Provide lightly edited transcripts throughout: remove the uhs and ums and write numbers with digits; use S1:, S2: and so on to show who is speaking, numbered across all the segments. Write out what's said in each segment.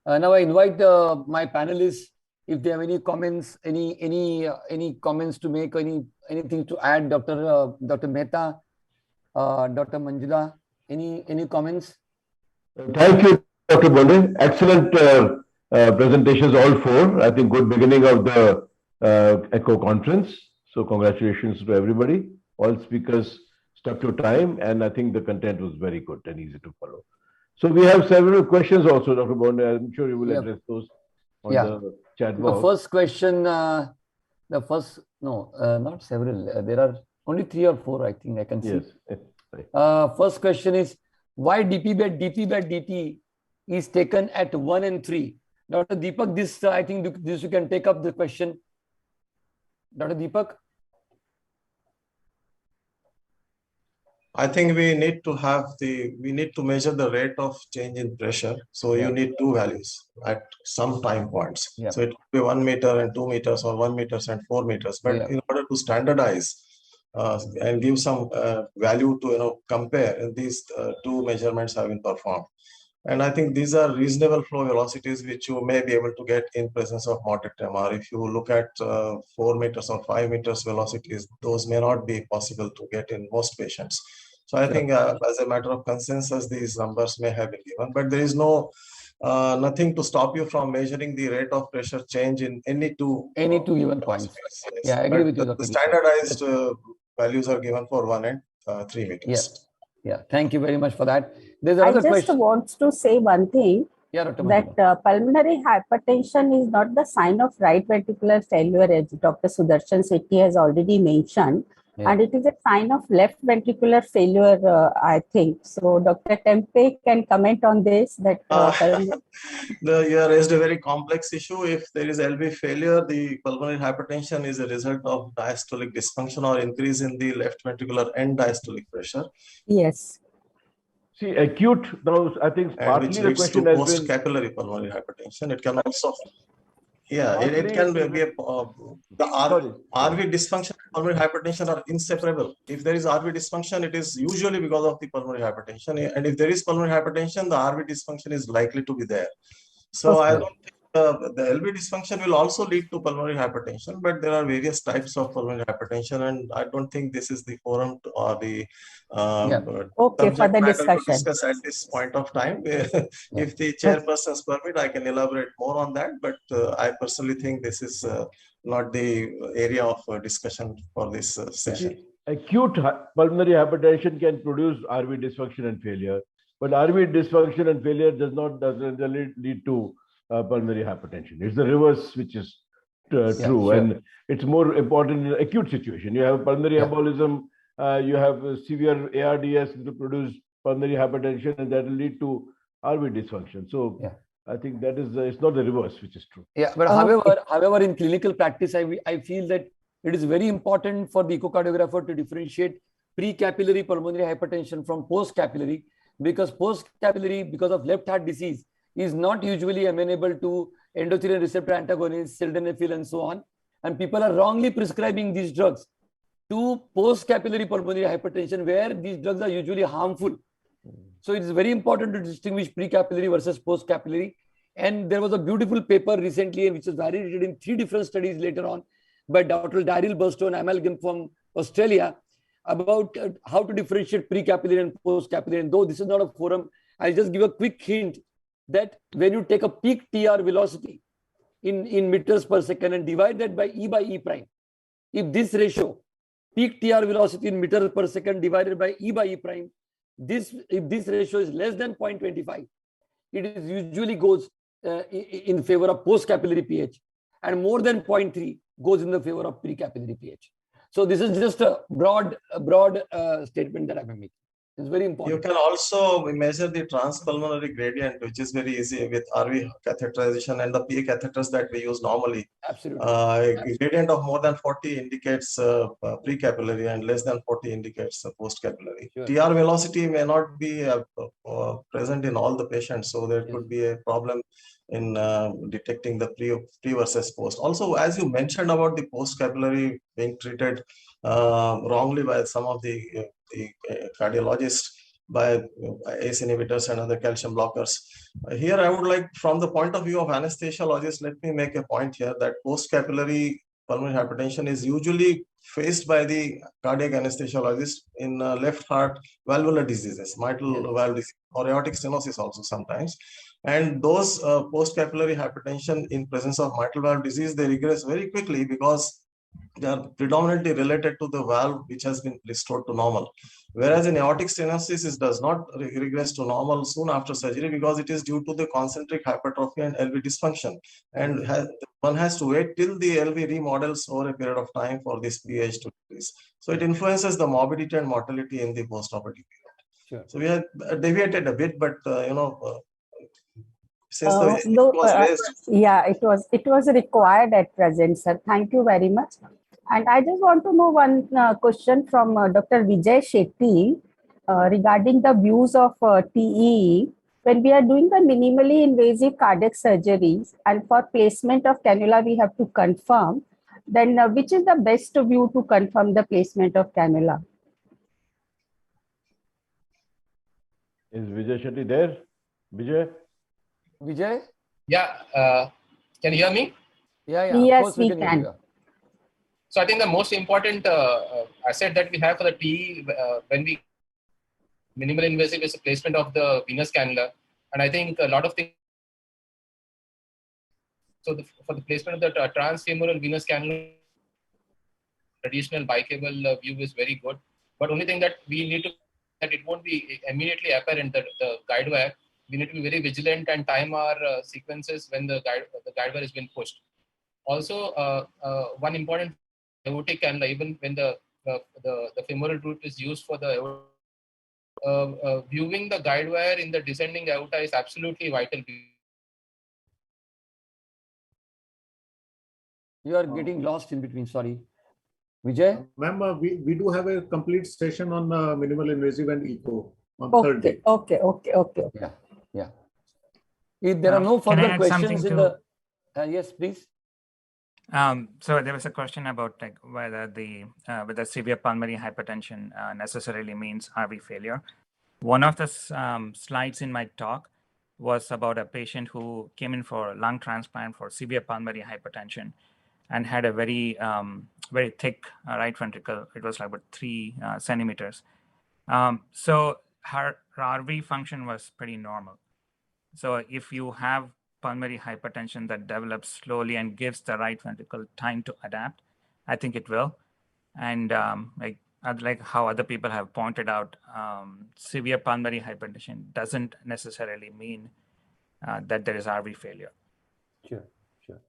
S1: Now I invite my panelists if they have any comments, any comments to make, anything to add. Dr. Mehta, Dr. Manjula, any comments?
S2: Thank you, Dr. Bonde. Excellent presentations, all four. I think good beginning of the ECHO conference. So congratulations to everybody. All speakers stuck to time, and I think the content was very good and easy to follow. So we have several questions also, Dr. Bonde. I'm sure you will address those on the chat box.
S1: The first question, not several. There are only 3 or 4, I think I can see.
S2: Yes.
S1: First question is, why dP by dt is taken at 1 and 3? Dr. Deepak, this I think this you can take up the question. Dr. Deepak?
S3: I think we need to measure the rate of change in pressure. So you need 2 values at some time points. So it could be 1 meter and 2 meters, or 1 meters and 4 meters. But in order to standardize and give some value to compare, these 2 measurements have been performed. And I think these are reasonable flow velocities which you may be able to get in presence of moderate MR. If you look at 4 meters or 5 meters velocities, those may not be possible to get in most patients. So I think as a matter of consensus, these numbers may have been given, but there is nothing to stop you from measuring the rate of pressure change in any two
S1: given points.
S3: Yes.
S1: Yeah, I agree with you.
S3: The standardized values are given for 1 and 3 meters.
S1: Yes. Yeah, thank you very much for that. There's another question.
S4: I just want to say one thing, that pulmonary hypertension is not the sign of right ventricular failure, as Dr. Sudarshan Sethi has already mentioned, and it is a sign of left ventricular failure, I think. So Dr. Tempe can comment on this. That
S3: you raised a very complex issue. If there is LV failure, the pulmonary hypertension is a result of diastolic dysfunction or increase in the left ventricular end diastolic pressure.
S4: Yes.
S2: See, acute, those I think partly
S3: which
S2: the
S3: leads
S2: question
S3: to
S2: has
S3: post-capillary pulmonary hypertension. It can also, it can be the RV dysfunction and pulmonary hypertension are inseparable. If there is RV dysfunction, it is usually because of the pulmonary hypertension, and if there is pulmonary hypertension, the RV dysfunction is likely to be there. So I don't think the LV dysfunction will also lead to pulmonary hypertension, but there are various types of pulmonary hypertension, and I don't think this is the forum or the
S4: for the discussion.
S3: To discuss at this point of time. If the chairpersons permit, I can elaborate more on that, but I personally think this is not the area of discussion for this session.
S2: Acute pulmonary hypertension can produce RV dysfunction and failure, but RV dysfunction and failure doesn't lead to pulmonary hypertension. It's the reverse which is true, and it's more important in an acute situation. You have pulmonary embolism, you have severe ARDS to produce pulmonary hypertension, and that will lead to RV dysfunction. So I think that is it's not the reverse which is true.
S1: Yeah, but however, in clinical practice, I feel that it is very important for the echocardiographer to differentiate pre-capillary pulmonary hypertension from post-capillary, because post-capillary, because of left heart disease, is not usually amenable to endothelin receptor antagonists, sildenafil, and so on. And people are wrongly prescribing these drugs to post-capillary pulmonary hypertension, where these drugs are usually harmful. So it is very important to distinguish pre-capillary versus post-capillary. And there was a beautiful paper recently, which was validated in 3 different studies later on by Dr. Daryl Burstow and Amalgam from Australia, about how to differentiate pre-capillary and post-capillary. And though this is not a forum, I'll just give a quick hint that when you take a peak TR velocity in meters per second and divide that by E prime, if this ratio, peak TR velocity in meters per second divided by E prime, if this ratio is less than 0.25, it is usually goes in favor of post-capillary PH, and more than 0.3 goes in the favor of pre-capillary PH. So this is just a broad statement that I'm making. It's very important.
S3: You can also measure the transpulmonary gradient, which is very easy with RV catheterization and the PA catheters that we use normally.
S1: Absolutely.
S3: Gradient of more than 40 indicates pre-capillary and less than 40 indicates post-capillary. TR velocity may not be present in all the patients, so there could be a problem in detecting the pre versus post. Also, as you mentioned about the post-capillary being treated wrongly by some of the cardiologists, by ACE inhibitors and other calcium blockers. Here, I would like, from the point of view of anesthesiologist, let me make a point here that post-capillary pulmonary hypertension is usually faced by the cardiac anesthesiologist in left heart valvular diseases, mitral valve disease, or aortic stenosis also sometimes. And those post-capillary hypertension in presence of mitral valve disease, they regress very quickly because they are predominantly related to the valve which has been restored to normal. Whereas in aortic stenosis, it does not regress to normal soon after surgery because it is due to the concentric hypertrophy and LV dysfunction. And one has to wait till the LV remodels over a period of time for this pH to decrease. So it influences the morbidity and mortality in the postoperative period.
S1: Sure.
S3: So we have deviated a bit, but since
S4: it was required at present, sir. Thank you very much. And I just want to know one question from Dr. Vijay Shetty regarding the views of TEE. When we are doing the minimally invasive cardiac surgeries and for placement of cannula, we have to confirm, then which is the best view to confirm the placement of cannula?
S2: Is Vijay Shetty there? Vijay?
S1: Vijay?
S5: Yeah. Can you hear me?
S1: Yeah.
S4: Yes, we can.
S5: So I think the most important asset that we have for the TE when we minimal invasive is the placement of the venous cannula. And I think a lot of things. So for the placement of the transfemoral venous cannula, traditional bicable view is very good. But only thing that we need to, that it won't be immediately apparent that the guide wire, we need to be very vigilant and time our sequences when the guide wire has been pushed. Also, one important aortic cannula, even when the femoral root is used for the viewing the guide wire in the descending aorta is absolutely vital.
S1: You are getting lost in between, sorry. Vijay?
S6: Ma'am, we do have a complete session on minimal invasive and echo on third day.
S4: Okay.
S1: Yeah. If there are no further questions in the... yes, please.
S7: So there was a question about like whether severe pulmonary hypertension necessarily means RV failure. One of the slides in my talk was about a patient who came in for lung transplant for severe pulmonary hypertension and had a very thick right ventricle. It was like about 3 centimeters. So her RV function was pretty normal. So if you have pulmonary hypertension that develops slowly and gives the right ventricle time to adapt, I think it will. And like how other people have pointed out, severe pulmonary hypertension doesn't necessarily mean that there is RV failure.
S1: Sure.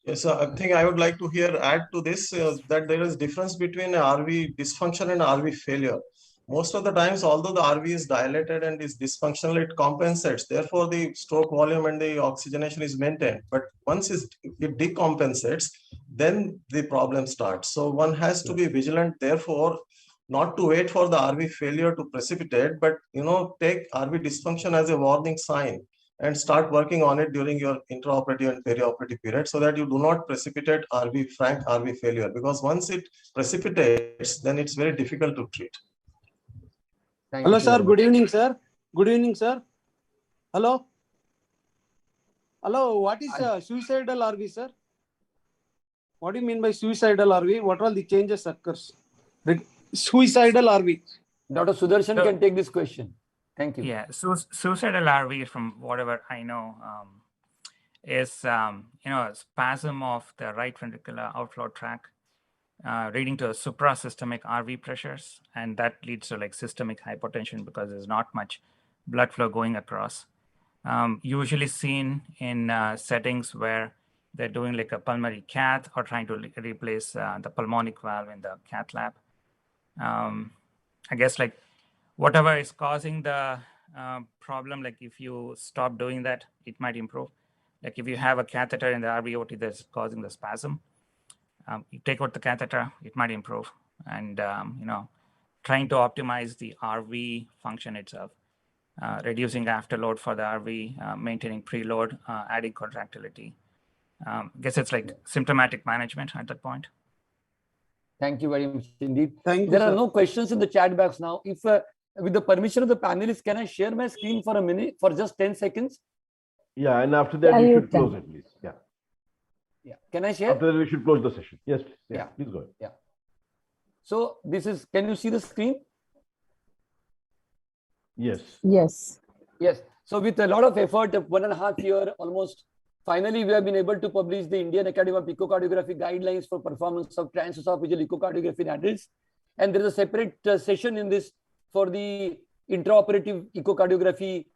S3: Yes, I think I would like to add to this that there is difference between RV dysfunction and RV failure. Most of the times, although the RV is dilated and is dysfunctional, it compensates. Therefore, the stroke volume and the oxygenation is maintained. But once it decompensates, then the problem starts. So one has to be vigilant, therefore, not to wait for the RV failure to precipitate, but take RV dysfunction as a warning sign and start working on it during your intraoperative and perioperative period so that you do not precipitate frank RV failure. Because once it precipitates, then it's very difficult to treat.
S8: Hello, sir. Good evening, sir. Good evening, sir. Hello. What is suicidal RV, sir? What do you mean by suicidal RV? What all the changes occurs? Suicidal RV.
S1: Dr. Sudarshan can take this question. Thank you.
S7: Yeah. So suicidal RV, from whatever I know, is a spasm of the right ventricular outflow tract, leading to suprasystemic RV pressures, and that leads to like systemic hypotension because there's not much blood flow going across. Usually seen in settings where they're doing like a pulmonary cath or trying to replace the pulmonic valve in the cath lab. I guess like whatever is causing the problem, like if you stop doing that, it might improve. Like if you have a catheter in the RVOT that's causing the spasm, you take out the catheter, it might improve. And, trying to optimize the RV function itself, reducing afterload for the RV, maintaining preload, adding contractility. I guess it's like symptomatic management at that point.
S1: Thank you very much indeed.
S8: Thank you,
S1: there are
S8: sir.
S1: no questions in the chat box now. If with the permission of the panelists, can I share my screen for a minute, for just 10 seconds?
S2: Yeah, and after that,
S4: Yeah,
S2: you
S4: you
S2: should close
S4: can.
S2: it, please. Yeah.
S1: Yeah. Can I share?
S2: After that, we should close the session. Yes, please. Yeah,
S1: Yeah.
S2: please go ahead.
S1: Yeah. So this is, can you see the screen?
S2: Yes.
S4: Yes.
S1: Yes. So with a lot of effort, 1.5 years almost, finally we have been able to publish the Indian Academy of Echocardiography guidelines for performance of transesophageal echocardiography in adults. And there is a separate session in this for the intraoperative echocardiography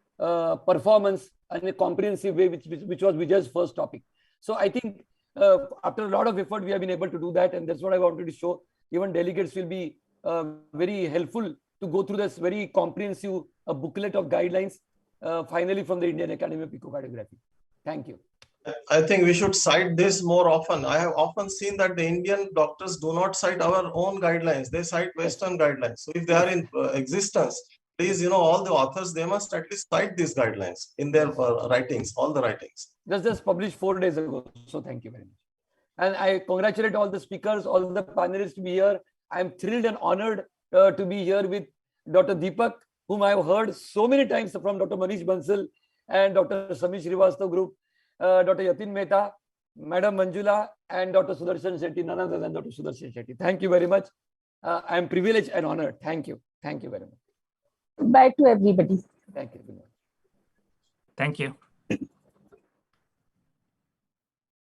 S1: performance in a comprehensive way, which was Vijay's first topic. So I think after a lot of effort, we have been able to do that. And that's what I wanted to show. Even delegates will be very helpful to go through this very comprehensive booklet of guidelines, finally from the Indian Academy of Echocardiography. Thank you.
S3: I think we should cite this more often. I have often seen that the Indian doctors do not cite our own guidelines. They cite Western guidelines. So if they are in existence, please, all the authors, they must at least cite these guidelines in their writings, all the writings.
S1: Just published 4 days ago. So thank you very much. And I congratulate all the speakers, all the panelists to be here. I'm thrilled and honored to be here with Dr. Deepak, whom I have heard so many times from Dr. Manish Bansal and Dr. Samir Srivastava group, Dr. Yatin Mehta, Madam Manjula, and Dr. Sudarshan Shetty, none other than Dr. Sudarshan Shetty. Thank you very much. I am privileged and honored. Thank you. Thank you very much.
S4: Bye to everybody.
S1: Thank you.
S7: Thank you.